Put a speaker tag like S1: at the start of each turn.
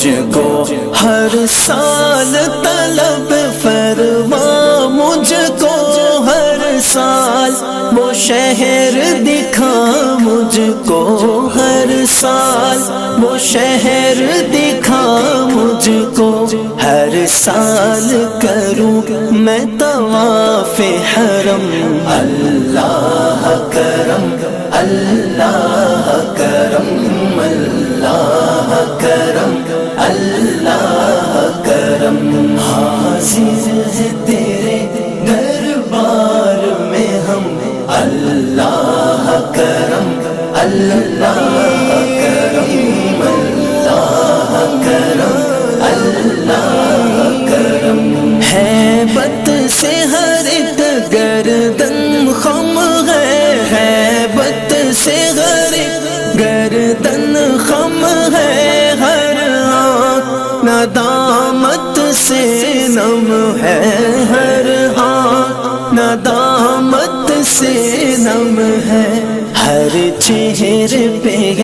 S1: مجھ کو، ہر سال طلب فرما مجھ کو، ہر سال وہ شہر دکھا مجھ کو، ہر سال وہ شہر دکھا مجھ کو، ہر سال کروں میں طواف حرم۔ اللہ کرم، اللہ کرم، اللہ کرم، اللہ کرم، حاضر ہے تیرے دربار میں ہم۔ اللہ کرم، اللہ کرم، اللہ کرم، اللہ کرم، ہیبت سے ہر ایک گردن خم ہے، ہیبت سے ہر ایک گردن خم ہے، ہر آنکھ ندامت سے نم ہے، ہر آنکھ ندامت سے نم ہے، ہر چہرے پہ